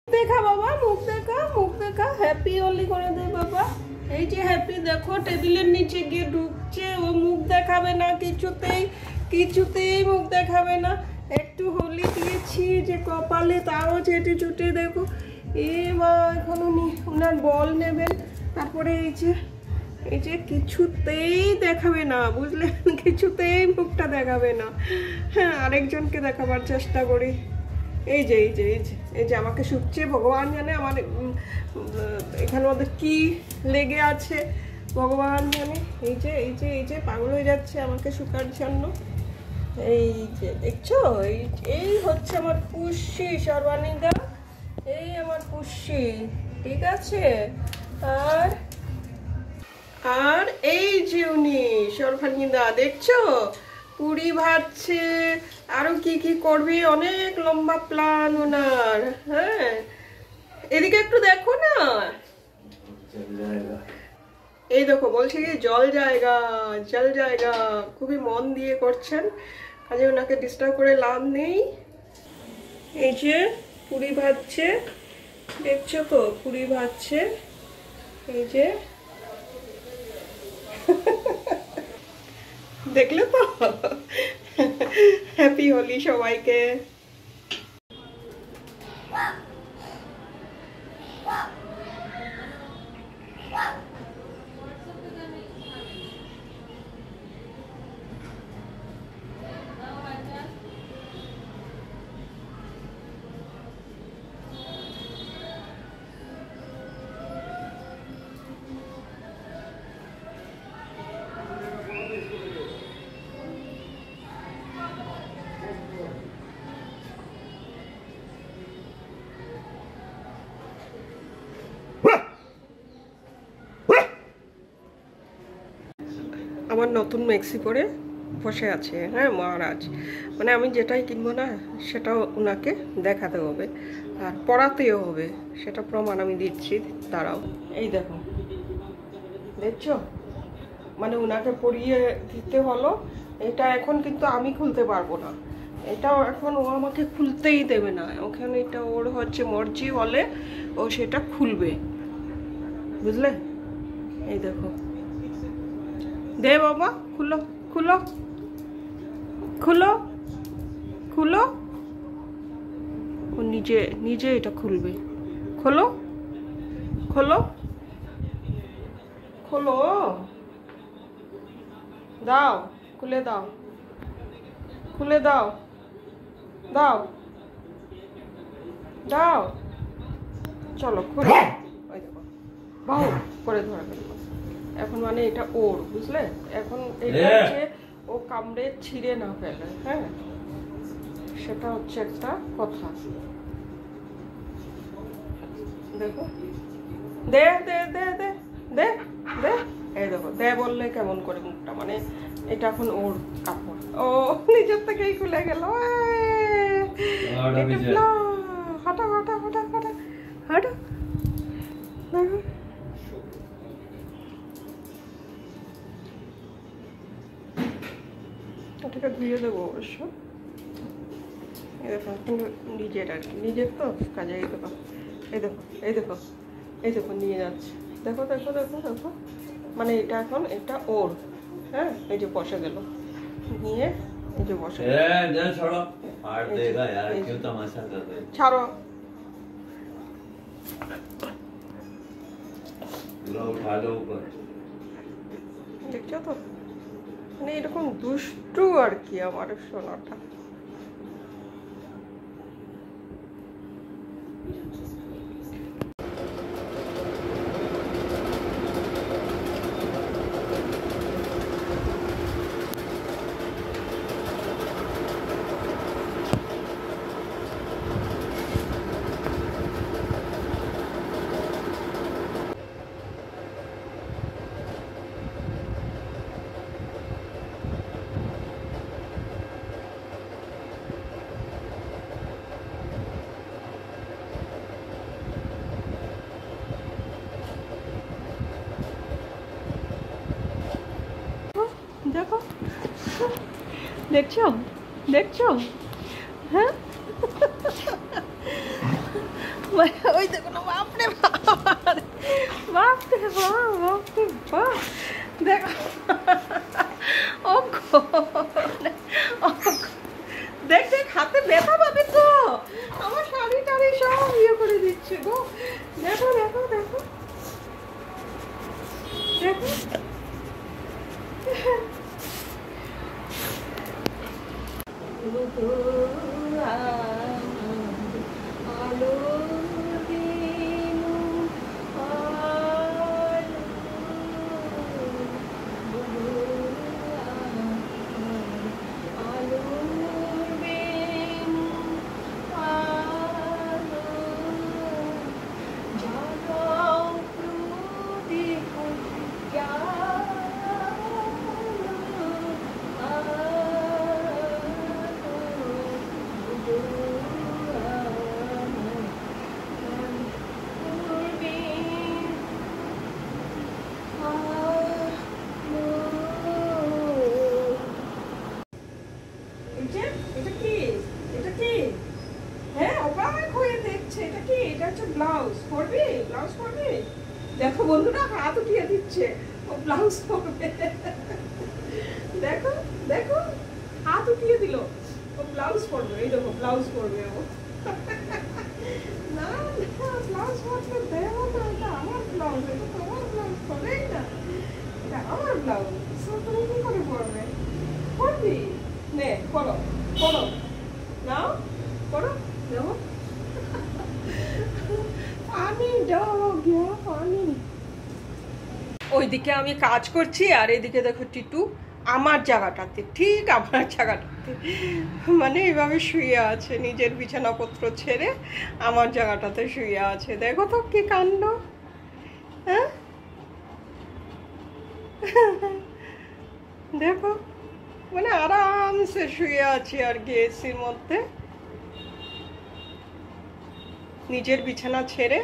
দেখা বাবা, মুখ দেখা, হ্যাপি হোলি করে দে বাবা। এই যে হ্যাপি দেখো টেবিলের নিচে গিয়ে ঢুকছে, ও মুখ দেখাবে না কিছুতেই মুখ দেখাবে না। একটু হোলি দিয়েছি যে কপালে, তাও চেটে চুটে দেখো। মা এখন উনি ওনার বল নেবেন, তারপরে এই যে কিছুতেই দেখাবে না, বুঝলেন, কিছুতেই মুখটা দেখাবে না। হ্যাঁ, আরেকজনকে দেখাবার চেষ্টা করি। এই যে আমাকে শুকছে, ভগবান জানে আমার এখানে ওদের কি লেগে আছে, ভগবান জানে। এই যে পাগল হয়ে যাচ্ছে আমাকে শুকার জন্য। এই যে দেখছো, এই হচ্ছে আমার পুষ্যি সর্বানিদা, এই আমার পুষ্যি, ঠিক আছে। আর এই যে উনি সর্বানিদা, দেখছো পুরি ভাজছে, আরো কি করবে, অনেক লম্বা প্ল্যান ওনার। হ্যাঁ, এদিকে একটু দেখো না, এই দেখো বলছে কি জল জায়গা, খুবই মন দিয়ে করছেন, কাজে ওনাকে ডিস্টার্ব করে লাভ নেই। এই যে পুরি ভাজছে, দেখছো তো পুরি ভাজছে, এই যে দেখলে তো। হ্যাপি হোলি সবাইকে। আমার নতুন মেক্সি পরে বসে আছে, হ্যাঁ মহারাজ, মানে আমি যেটাই কিনবো না সেটাও ওনাকে দেখাতে হবে আর পড়াতেও হবে, সেটা প্রমাণ আমি দিচ্ছি, দাঁড়াও। এই দেখো, দেখছো, মানে ওনাকে পরিয়ে দিতে হলো। এটা এখন কিন্তু আমি খুলতে পারবো না, এটাও এখন ও আমাকে খুলতেই দেবে না, ওখানে এটা ওর হচ্ছে মর্জি, হলে ও সেটা খুলবে, বুঝলে। এই দেখো, দে বাবা, খুলো, ও নিজে এটা খুলবে। খোলো, দাও, খুলে দাও, চলো খুলে। ওই দেখো বাহু করে ধরে ফেলবো এখন, মানে এটা ওর, বুঝলে, এখন এটা হচ্ছে ও কামড়ে ছিঁড়ে না ফেলে, হ্যাঁ, সেটা হচ্ছে একটা কথা। দেখো, দে দে দে দে দে দে, এই দেখো, দে বললে কেমন করে মুখটা, মানে এটা এখন ওর কাপড়, ও নিজের থেকেই খুলে গেল। হাঁটা দেখো, ওটাকে ধুয়ে দেবো অবশ্য। এই দেখো, কিন্তু নিজের আর কি, নিজের তো কাজে। এই দেখো নিয়ে যাচ্ছে, দেখো, মানে এটা এখন এটা ওর, হ্যাঁ, এই যে বসে গেল, নিয়ে এই যে বসে ছাড়ো, দেখছো তো, মানে এরকম দুষ্টু আর কি আমার সোনাটা। দেখো, দেখছো, হ্যাঁ, ওই দেখো না, বাপরে বাপ, বাপরে বাপ, বাপরে বাপ, দেখো ও দেখ দেখ, হাতে ব্যথা পাবে তো, আমার শাড়ি টাড়ি সব ইয়ে করে দিচ্ছে গো। দেখো দেখো দেখো দেখো, দেখো বন্ধুরা হাত উঠিয়ে দিচ্ছে, ও ব্লাউজ পরবে। দেখো দেখো, হাত উঠিয়ে দিল, ও ব্লাউজ পরবে। এই দেখো ব্লাউজ পরবে ও। না না, ব্লাউজ পরতে দেবো না, এটা আমার ব্লাউজ, এটা তোমার ব্লাউজ পরেই না, এটা আমার ব্লাউজ। তুমি কি করে পরবে? পরবি, নে করো করো, নাও করো, দেবো পানি দাও গিয়া পানি। ওইদিকে আমি কাজ করছি আর এদিকে দেখো টিটু আমার জায়গাটাতে, ঠিক আমার জায়গাটাতে, মানে এইভাবে শুয়ে আছে, নিজের বিছানাপত্র ছেড়ে আমার জায়গাটাতে শুয়ে আছে। দেখো তো কি কাণ্ড, হ্যাঁ দেখো, মানে আরামসে শুয়ে আছি আর কি এসির মধ্যে, নিজের বিছানা ছেড়ে।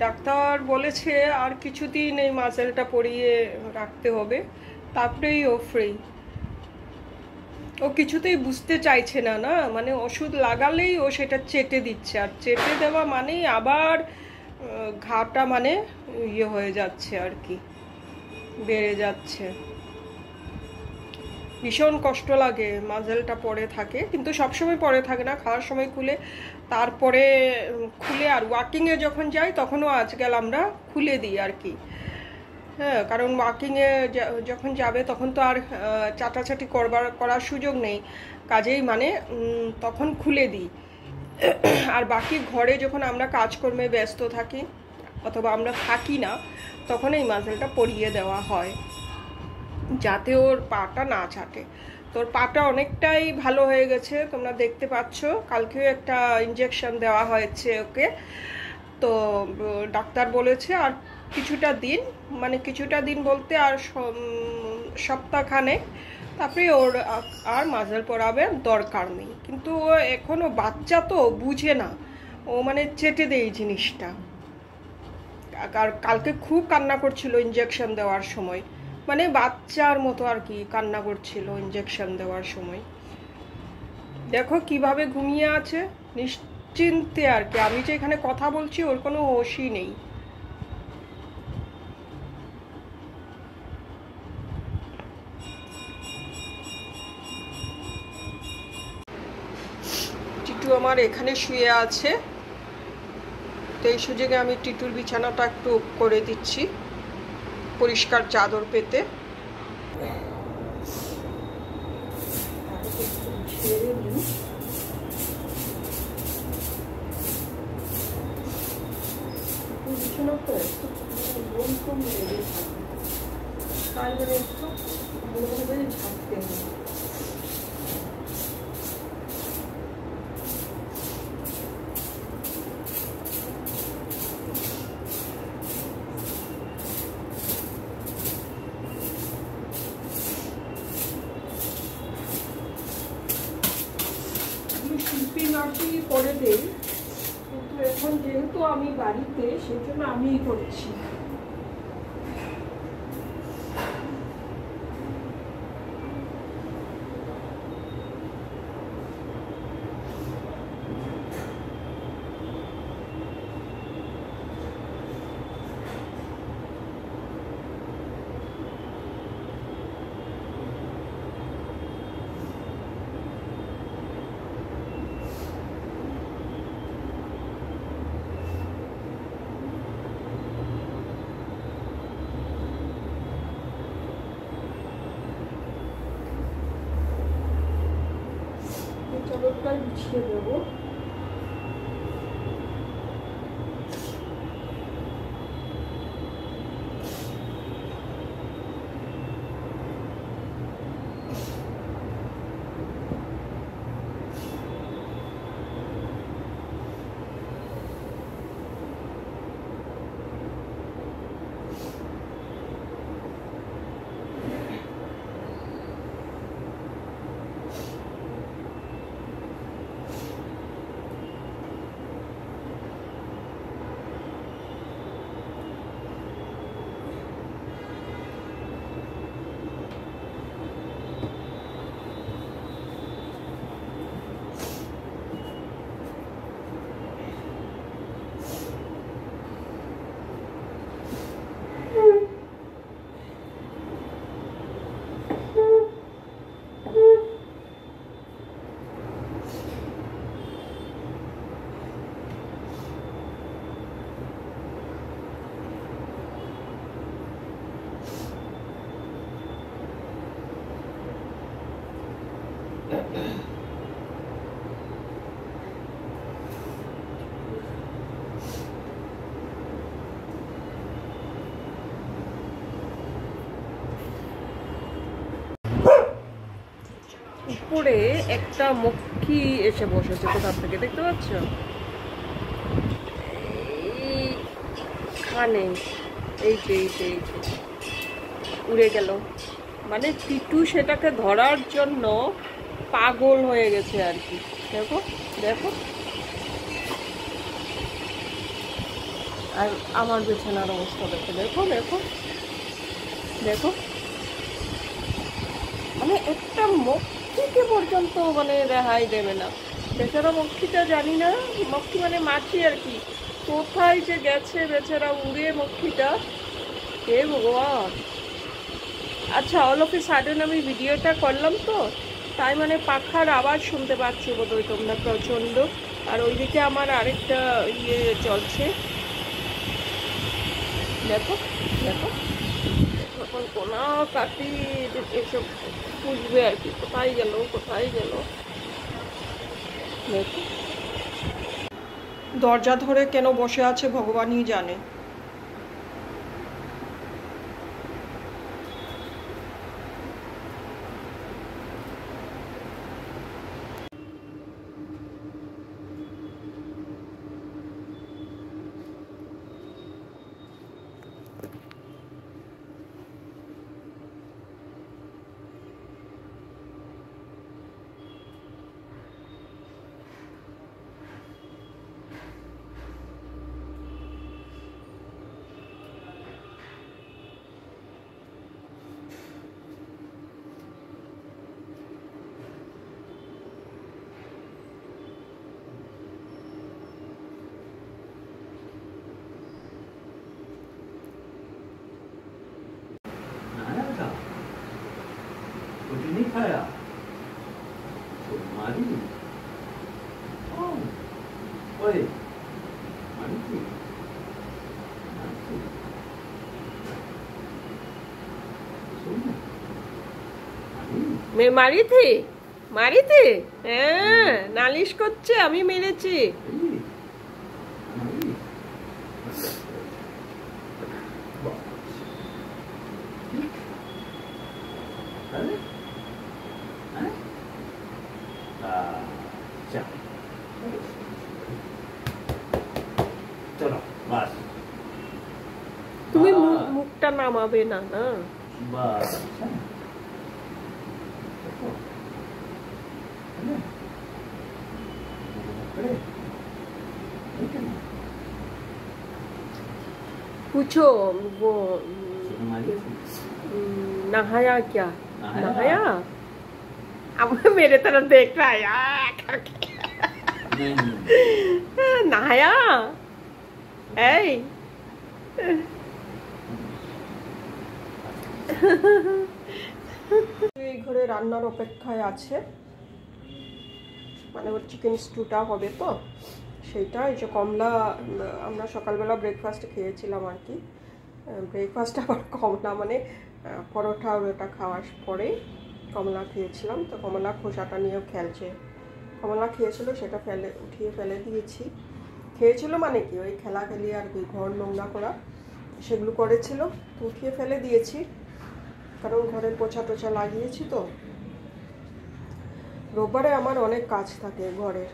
ডাক্তার বলেছে আর কিছুদিন এই মাসেলটা পরিয়ে রাখতে হবে, তারপরেই ও ফ্রি। ও কিছুতেই বুঝতে চাইছে না, না মানে ওষুধ লাগালেই ও সেটা চেটে দিচ্ছে, আর চেটে দেওয়া মানেই আবার ঘাটা মানে ইয়ে হয়ে যাচ্ছে আর কি, বেড়ে যাচ্ছে। ভীষণ কষ্ট লাগে, মাসেলটা পরে থাকে, কিন্তু সবসময় পরে থাকে না, খাওয়ার সময় খুলে, তারপরে খুলে আর ওয়াকিংয়ে যখন যাই তখনও আজকাল আমরা খুলে দিই আর কি। হ্যাঁ, কারণ ওয়াকিংয়ে যখন যাবে তখন তো আর চাটাচাটি করার সুযোগ নেই, কাজেই মানে তখন খুলে দিই। আর বাকি ঘরে যখন আমরা কাজকর্মে ব্যস্ত থাকি অথবা আমরা থাকি না, তখন এই মাসেলটা পরিয়ে দেওয়া হয় যাতে ওর পাটা না চাটে। তোর পাটা অনেকটাই ভালো হয়ে গেছে, তোমরা দেখতে পাচ্ছ, কালকেও একটা ইঞ্জেকশন দেওয়া হয়েছে ওকে। তো ডাক্তার বলেছে আর কিছুটা দিন, মানে কিছুটা দিন বলতে আর সপ্তাহখানেক, তারপরে ওর আর মাসেল পরাবে দরকার নেই। কিন্তু ও এখনও বাচ্চা তো বুঝে না, ও মানে চেটে দেয় জিনিসটা। আর কালকে খুব কান্না করছিল ইঞ্জেকশন দেওয়ার সময়, মানে বাচ্চার মতো আর কি কান্না করছিল ইঞ্জেকশন দেওয়ার সময়। দেখো কিভাবে ঘুমিয়ে আছে নিশ্চিন্তে আর কি, আমি যে এখানে কথা বলছি ওর কোনো হোশই নেই। টিটু আমার এখানে শুয়ে আছে, তো এই সুযোগে আমি টিটুর বিছানাটা একটু করে দিচ্ছি পরিষ্কার চাদর পেতে। ঝাড়তে হবে। শিল্পী মাটি করে দেই, কিন্তু এখন যেহেতু আমি বাড়িতে, সেই জন্য আমিই করছি। চাদরটা বিছিয়ে দেবো। উপরে একটা মক্খি এসে বসেছে, কোথা থেকে দেখতে পাচ্ছ? এইখানে এই যে উড়ে গেল। মানে টিটু সেটাকে ধরার জন্য পাগল হয়ে গেছে আর কি। দেখো দেখো, আর আমার বিছানার অবস্থা দেখো, দেখো দেখো দেখো, মানে একটা মক্খিকে পর্যন্ত মানে রেহাই দেবে না বেচারা। মক্খিটা জানি না, মক্খি মানে মাছি আর কি, কোথায় যে গেছে বেচারা উড়ে মক্খিটা, হে ভগবান। আচ্ছা, অল অফ এ সাডেন আমি ভিডিওটা করলাম তো, তাই মানে পাখার আওয়াজ শুনতে পাচ্ছি বোধহয় তোমরা প্রচণ্ড। আর ওইদিকে আমার আরেকটা ইয়ে চলছে, দেখো দেখো, এখন কোনা কাটি এসব বুঝবে আর কি, কোথায় গেল কোথায় গেল। দেখো দরজা ধরে কেন বসে আছে ভগবানই জানে। कुछ नहीं खाया मारी ओए मारी थी मैं मारी थी হ্যাঁ, নালিশ করছে আমি মেরেছি। चलो बस তুমি মুখটা নামাবে না না बस पूछो वो नहाया क्या? नहाया? अब मेरे तरफ देख रहा है यार। नहाया? এই এই ঘরে রান্নার অপেক্ষায় আছে, মানে ওর চিকেন স্টুটা হবে তো সেইটা। এই যে কমলা, আমরা সকালবেলা ব্রেকফাস্ট খেয়েছিলাম আর কি। ব্রেকফাস্ট আবার কমলা মানে পরোটা ওটা খাওয়ার পরে কমলা খেয়েছিলাম, তো কমলা খোসাটা নিয়েও খেলছে কমলা খেয়েছিল, সেটা উঠিয়ে ফেলে দিয়েছি। খেয়েছিল মানে কি, ওই খেলাখেলি আর কি, ঘর নোংরা করা সেগুলো করেছিল, তো উঠিয়ে ফেলে দিয়েছি, কারণ ঘরে পোছা টোছা লাগিয়েছি। তো রোববারে আমার অনেক কাজ থাকে ঘরের।